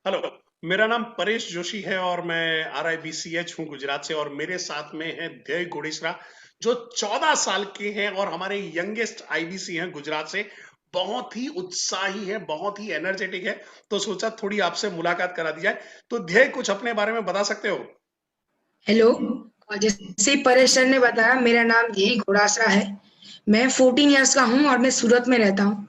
Hello, मेरा नाम परेश जोशी है और मैं RIBCH हूँ गुजरात से। और मेरे साथ में है ध्यय गुड़िसरा जो 14 साल के हैं और हमारे यंगेस्ट IBC हैं गुजरात से। बहुत ही उत्साही है, बहुत ही एनर्जेटिक है। तो सोचा थोड़ी आपसे मुलाकात करा दी जाए। तो ध्यय, कुछ अपने बारे में बता सकते हो? हेलो। और जैसे ही परेश सर ने बताया, मेरा नाम यही घोड़ासरा है। मैं 14 इयर्स का हूँ और मैं सूरत में रहता हूँ।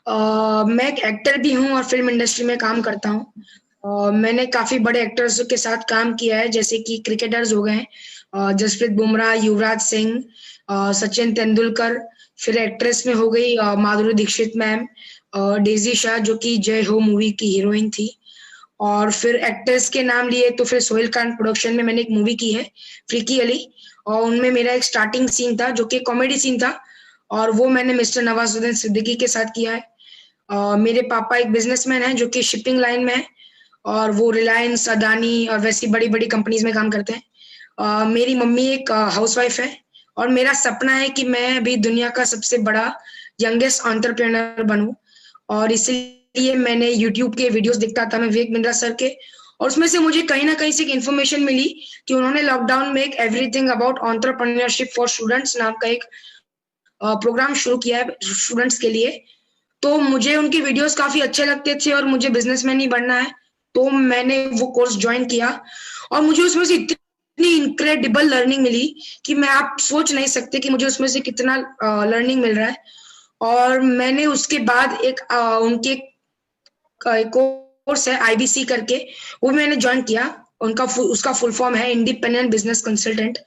मैं एक एक्टर भी हूँ और फिल्म इंडस्ट्री में काम करता हूँ। मैंने काफी बड़े एक्टर्स के साथ काम किया है, जैसे कि क्रिकेटर्स हो गए जसप्रीत बुमराह, युवराज सिंह, सचिन तेंदुलकर। फिर एक्ट्रेस में हो गई माधुरी दीक्षित मैम, डेजी शाह जो कि जय हो मूवी की हीरोइन थी। और फिर एक्टर्स के नाम लिए तो फिर सोहेल खान प्रोडक्शन में मैंने एक मूवी की है, फ्रीकी अली। और उनमें मेरा एक स्टार्टिंग सीन था जो कि कॉमेडी सीन था, और वो मैंने मिस्टर नवाजुद्दीन सिद्दीकी के साथ किया है। मेरे पापा एक बिजनेसमैन है जो कि शिपिंग लाइन में है, और वो रिलायंस, अदानी और वैसी बड़ी बड़ी कंपनीज में काम करते हैं। मेरी मम्मी एक हाउसवाइफ है। और मेरा सपना है कि मैं भी दुनिया का सबसे बड़ा यंगेस्ट एंटरप्रेन्योर बनूं। और इसलिए मैंने यूट्यूब के वीडियोस देखता था मैं विवेक बिंद्रा सर के। और उसमें से मुझे कहीं ना कहीं से एक इन्फॉर्मेशन मिली कि उन्होंने लॉकडाउन में एक everything about entrepreneurship for students नाम का एक प्रोग्राम शुरू किया है स्टूडेंट्स के लिए। तो मुझे उनके वीडियोस काफी अच्छे लगते थे और मुझे बिजनेसमैन ही बनना है। तो मैंने वो कोर्स ज्वाइन किया, और मुझे उसमें से इतनी इनक्रेडिबल लर्निंग मिली कि मैं आप सोच नहीं सकते कि मुझे उसमें से कितना लर्निंग मिल रहा है। और मैंने उसके बाद उनके एक कोर्स है IBC करके, वो मैंने ज्वाइन किया। उसका फुल फॉर्म है इंडिपेंडेंट बिजनेस कंसल्टेंट।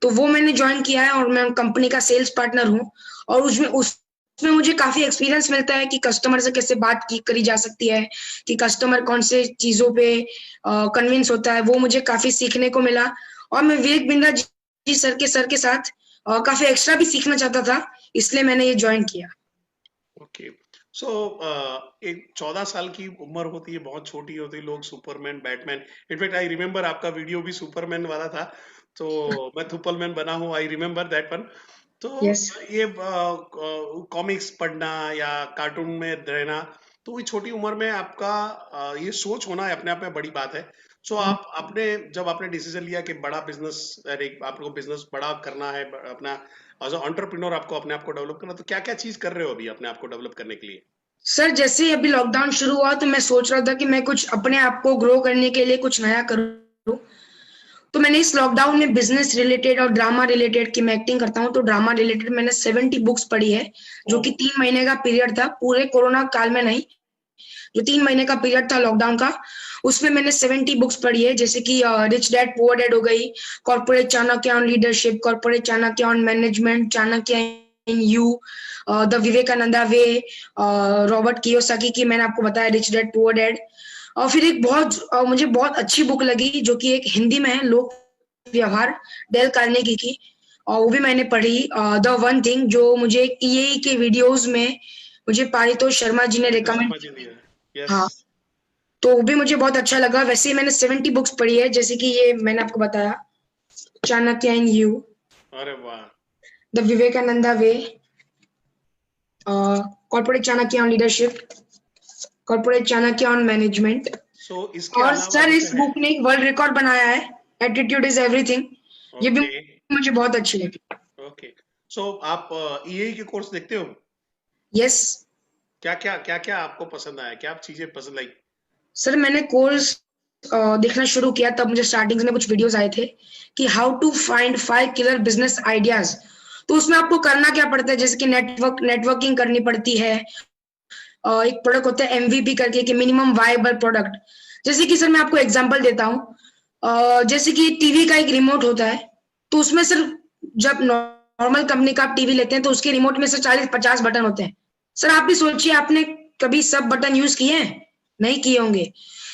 तो वो मैंने ज्वाइन किया है और मैं कंपनी का सेल्स पार्टनर हूँ। और उसमें मुझे काफी एक्सपीरियंस मिलता है कि कस्टमर से कैसे बात की करी जा सकती है, कि कस्टमर कौन से चीजों पे कन्विंस होता है, वो मुझे काफी सीखने को मिला। और मैं विवेक बिंद्रा जी सर के साथ काफी एक्स्ट्रा भी सीखना चाहता था, इसलिए मैंने ये ज्वाइन किया। ओके। सो एक 14 साल की उम्र होती है, बहुत छोटी होती है। लोग Superman, Batman, in fact I remember आपका वीडियो भी सुपरमैन वाला था। तो मैं थुपलमैन बना हूँ, आई रिमेम्बर दैट वन। तो यस ये कॉमिक्स पढ़ना या कार्टून में रहना, तो ये छोटी उम्र में आपका ये सोच होना अपने आप में बड़ी बात है। सो आप आपने जब आपने डिसीजन लिया कि बड़ा बिजनेस, अरे आपको बिजनेस बड़ा करना है, अपना एज एंटरप्रेन्योर आपको अपने आप को डेवलप करना, तो क्या क्या चीज कर रहे हो अभी अपने आप को डेवलप करने के लिए? सर, जैसे ही अभी लॉकडाउन शुरू हुआ तो मैं सोच रहा था कि मैं कुछ अपने आप को ग्रो करने के लिए कुछ नया करूँ। तो मैंने इस लॉकडाउन में बिजनेस रिलेटेड और ड्रामा रिलेटेड, की मैं एक्टिंग करता हूँ, तो ड्रामा रिलेटेड मैंने 70 बुक्स पढ़ी है, जो कि ओह। 3 महीने का पीरियड था, पूरे कोरोना काल में नहीं, जो 3 महीने का पीरियड था लॉकडाउन का, उसमें मैंने 70 बुक्स पढ़ी है। जैसे कि रिच डैड पुअर डैड हो गई, corporate Chanakya on leadership, corporate Chanakya on management, Chanakya in you, the Vivekananda way, Robert Kiyosaki की मैंने आपको बताया रिच डैड पुअर डैड। और फिर एक मुझे बहुत अच्छी बुक लगी जो कि एक हिंदी में है, लोक व्यवहार, डेल कार्नेगी की। और वो भी मैंने पढ़ी, द वन थिंग, जो मुझे EA के वीडियोस में मुझे पारितोष शर्मा जी ने पारितोष रिकमेंड। शर्मा जी दिया है, यस। हाँ, तो वो भी मुझे बहुत अच्छा लगा। वैसे ही मैंने 70 बुक्स पढ़ी है, जैसे कि ये मैंने आपको बताया, चाणक्य इन यू, अरे वाह। The Vivekananda way, corporate Chanakya on leadership, corporate Chanakya on management. So इसके और अलावा सर, जैसे इस है। बुक ने एक वर्ल्ड रिकॉर्ड बनाया है, एटीट्यूड इज एवरीथिंग। ये भी ओके। मुझे बहुत अच्छी लगी। ओके। सो आप EA के कोर्स देखते हो? यस क्या क्या आपको पसंद आया, क्या आप चीजें पसंद आई? सर, मैंने कोर्स देखना शुरू किया तब मुझे स्टार्टिंग में कुछ वीडियोस आए थे कि how to find 5 killer business ideas. तो उसमें आपको करना क्या पड़ता है, जैसे कि नेटवर्किंग करनी पड़ती है। एक प्रोडक्ट होता है MVP करके, कि मिनिमम वायबल प्रोडक्ट। जैसे कि सर मैं आपको एग्जांपल देता हूँ, जैसे कि टीवी का एक रिमोट होता है, तो उसमें सर जब नॉर्मल कंपनी का आप टीवी लेते हैं तो उसके रिमोट में से 40-50 बटन होते हैं। सर आप भी सोचिए, आपने कभी सब बटन यूज किए हैं? नहीं किए होंगे।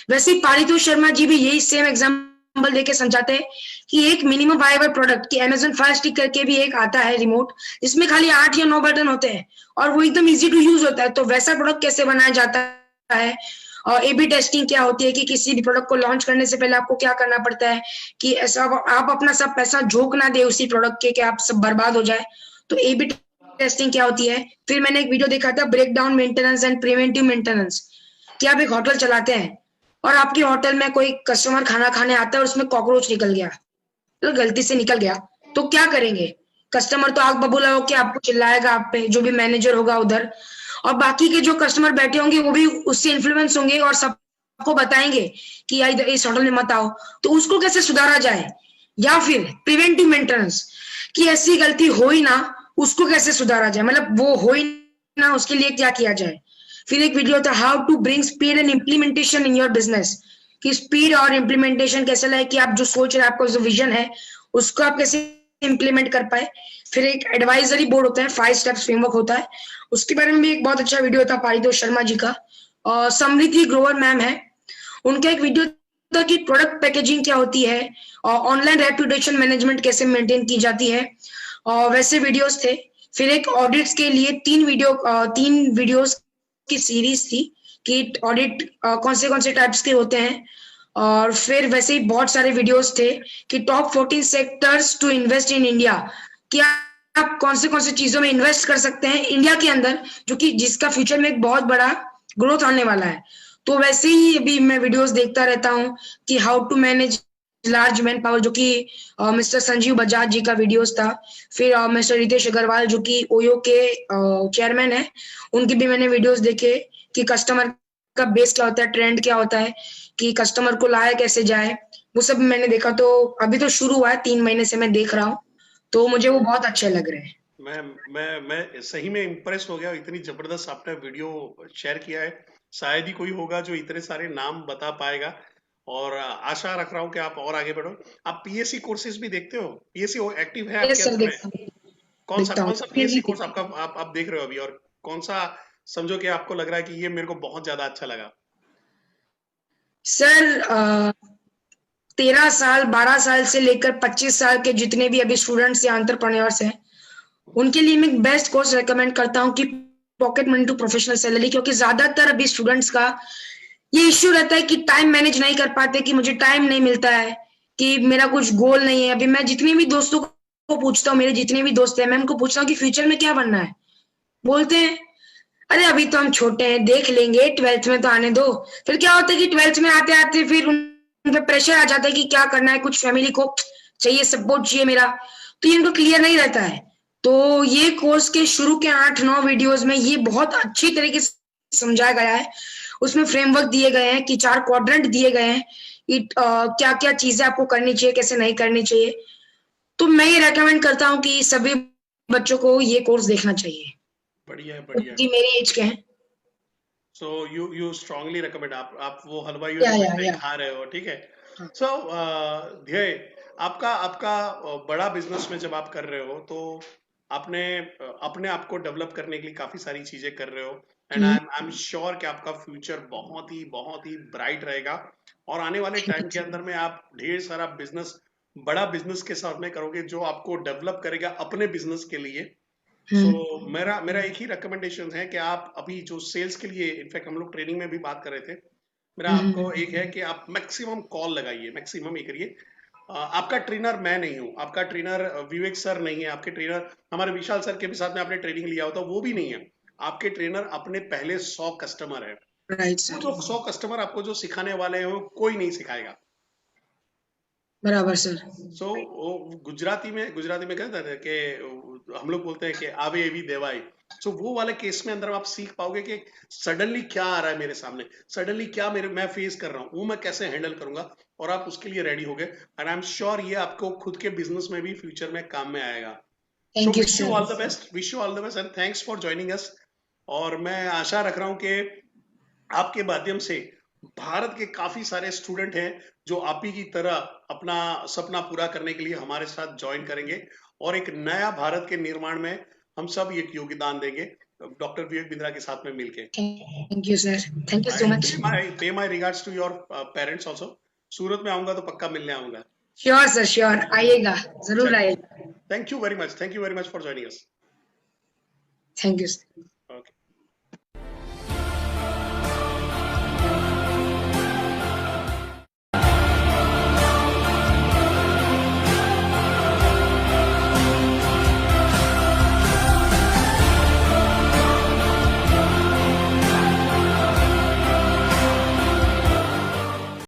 वैसे ही पारितोष शर्मा जी भी यही सेम एग्जांपल देके समझाते हैं कि एक मिनिमम वायबल प्रोडक्ट, की Amazon फायर स्टिक करके भी एक आता है रिमोट, जिसमें खाली 8 या 9 बटन होते हैं, और वो एकदम इजी टू यूज होता है। तो वैसा प्रोडक्ट कैसे बनाया जाता है, और A/B टेस्टिंग क्या होती है, कि किसी भी प्रोडक्ट को लॉन्च करने से पहले आपको क्या करना पड़ता है, कि ऐसा आप अपना सब पैसा झोंक ना दे उसी प्रोडक्ट के, कि आप सब बर्बाद हो जाए। तो A/B टेस्टिंग क्या होती है। फिर मैंने एक वीडियो देखा था, breakdown maintenance and preventive maintenance, कि आप एक होटल चलाते हैं, और आपके होटल में कोई कस्टमर खाना खाने आता है और उसमें कॉकरोच निकल गया, तो गलती से निकल गया, तो क्या करेंगे? कस्टमर तो आग बबूला होकर आपको चिल्लाएगा आप पे, जो भी मैनेजर होगा उधर, और बाकी के जो कस्टमर बैठे होंगे वो भी उससे इन्फ्लुएंस होंगे और सबको बताएंगे कि यार इस होटल में मत आओ। तो उसको कैसे सुधारा जाए? या फिर प्रिवेंटिव मेंटेनेंस, कि ऐसी गलती हो ही ना, उसको कैसे सुधारा जाए, मतलब वो हो ही ना, उसके लिए क्या किया जाए। फिर एक वीडियो था how to bring speed and implementation in your business, कि स्पीड और इम्प्लीमेंटेशन कैसे लाए, कि आप जो सोच रहे हैं, आपका जो विजन है उसको आप कैसे इम्प्लीमेंट कर पाए। फिर एक एडवाइजरी बोर्ड होता है, 5 स्टेप्स फ्रेमवर्क होता है, उसके बारे में भी एक बहुत अच्छा वीडियो था पारितोष शर्मा जी का। और समृद्धि ग्रोवर मैम है, उनका एक वीडियो था कि प्रोडक्ट पैकेजिंग क्या होती है और ऑनलाइन रेपुटेशन मैनेजमेंट कैसे मेंटेन की जाती है, और वैसे वीडियोस थे। फिर एक ऑडिट्स के लिए 3 वीडियोस की सीरीज थी कि ऑडिट कौन से टाइप्स के होते हैं। और फिर वैसे ही बहुत सारे वीडियोस थे कि top 14 sectors to invest in India, कि आप कौन से चीजों में इन्वेस्ट कर सकते हैं इंडिया के अंदर, जो कि जिसका फ्यूचर में एक बहुत बड़ा ग्रोथ आने वाला है। तो वैसे ही अभी मैं वीडियोस देखता रहता हूँ कि how to manage large man power, जो कि मिस्टर संजीव बजाज जी का वीडियोस था। फिर मिस्टर रितेश अग्रवाल जो कि ओयो के चेयरमैन है, उनके भी मैंने वीडियोस देखे कि कस्टमर का बेस क्या होता है, ट्रेंड क्या होता है, कि कस्टमर को लाया कैसे जाए, वो सब मैंने देखा। तो अभी तो शुरू हुआ है, 3 महीने से मैं देख रहा हूँ, तो मुझे वो बहुत अच्छे लग रहे हैं। मैं सही में इम्प्रेस हो गया, इतनी जबरदस्त आपने वीडियो शेयर किया है। शायद ही कोई होगा जो इतने सारे नाम बता पाएगा, और आशा रख रहा हूँ कि आप और आगे बढ़ो। आप पीएससी कोर्सेज भी देखते हो? पीएससी एक्टिव है आपके यस सर, अंदर में? देखता हूँ, कौन सा पीएससी देखता कोर्स हूँ। आपका आप देख रहे हो अभी, और कौन सा समझो कि आपको लग रहा है कि ये मेरे को बहुत ज्यादा अच्छा लगा? सर 13 साल 12 साल से लेकर 25 साल के जितने भी अभी स्टूडेंट्स या एंटरप्रेन्योर्स हैं, उनके लिए मैं बेस्ट कोर्स रेकमेंड करता हूँ कि pocket money to professional salary, क्योंकि ज्यादातर अभी स्टूडेंट्स का ये इश्यू रहता है कि टाइम मैनेज नहीं कर पाते, कि मुझे टाइम नहीं मिलता है, कि मेरा कुछ गोल नहीं है। अभी मैं जितने भी दोस्तों को पूछता हूँ, मेरे जितने भी दोस्त हैं, मैं उनको पूछता हूँ कि फ्यूचर में क्या बनना है, बोलते हैं अरे अभी तो हम छोटे हैं, देख लेंगे, 12th में तो आने दो। फिर क्या होता है कि 12th में आते आते फिर उन पे प्रेशर आ जाता है कि क्या करना है, कुछ फैमिली को चाहिए, सपोर्ट चाहिए मेरा, तो ये इनको क्लियर नहीं रहता है। तो ये कोर्स के शुरू के 8-9 वीडियोस में ये बहुत अच्छी तरीके से समझाया गया है। उसमें फ्रेमवर्क दिए गए हैं कि 4 क्वाड्रेंट दिए गए हैं, क्या क्या चीजें आपको करनी चाहिए, कैसे नहीं करनी चाहिए। तो मैं ये रेकमेंड करता हूँ कि सभी बच्चों को ये कोर्स देखना चाहिए, बढ़िया है, बढ़िया है। क्योंकि मेरी एज के हैं। सो यू स्ट्रांगली रिकमेंड, आप वो हलवाइयों से मिठाई या खा रहे हो, ठीक है? हाँ। सो ध्येय, आपका आपका बड़ा बिजनेस में जब आप कर रहे हो, तो आपने अपने आप को डेवलप करने के लिए काफी सारी चीजें कर रहे हो, एंड आई एम श्योर कि आपका फ्यूचर बहुत ही ब्राइट रहेगा, और आने वाले थैंक टाइम के यू अंदर में आप ढेर सारा बिजनेस, बड़ा बिजनेस के साथ में करोगे जो आपको डेवलप करेगा अपने बिजनेस के लिए। So sir. मेरा मेरा एक ही रिकमेंडेशन है कि आप अभी जो सेल्स के लिए, इनफैक्ट हम लोग ट्रेनिंग में भी बात कर रहे थे, मेरा आपको एक है कि आप मैक्सिमम कॉल लगाइए, मैक्सिमम ये करिए। आपका ट्रेनर मैं नहीं हूँ, आपका ट्रेनर विवेक सर नहीं है, आपके ट्रेनर हमारे विशाल सर के भी साथ में आपने ट्रेनिंग लिया होता, वो भी नहीं है। आपके ट्रेनर अपने पहले 100 कस्टमर है। राइट वो सर, जो 100 कस्टमर आपको जो सिखाने वाले हैं वो कोई नहीं सिखाएगा। बराबर सर। सो गुजराती में कहते थे कि हम लोग बोलते हैं कि आवे एवी देवाई। सो वो वाले केस में अंदर आप सीख पाओगे कि सडनली क्या आ रहा है मेरे सामने, सडनली क्या मैं फेस कर रहा हूँ, वो मैं कैसे हैंडल करूंगा, और आप उसके लिए रेडी हो गए। एंड आई एम श्योर ये आपको खुद के बिजनेस में भी फ्यूचर में काम में आएगा। So thank you wish you sir. All the best, wish you all the best, and thanks for joining us. और मैं आशा रख रहा हूँ कि आपके माध्यम से भारत के काफी सारे स्टूडेंट हैं जो आप ही की तरह अपना सपना पूरा करने के लिए हमारे साथ ज्वाइन करेंगे, और एक नया भारत के निर्माण में हम सब एक योगदान देंगे, डॉक्टर विवेक बिंद्रा के साथ में मिलके। Thank you sir, thank you so and much. Pay my regards to your parents also. Surat में आऊंगा तो पक्का मिलने आऊंगा। श्योर सर, श्योर, आइएगा, जरूर चलिए, आइएगा। Thank you very much for joining us. Thank you sir.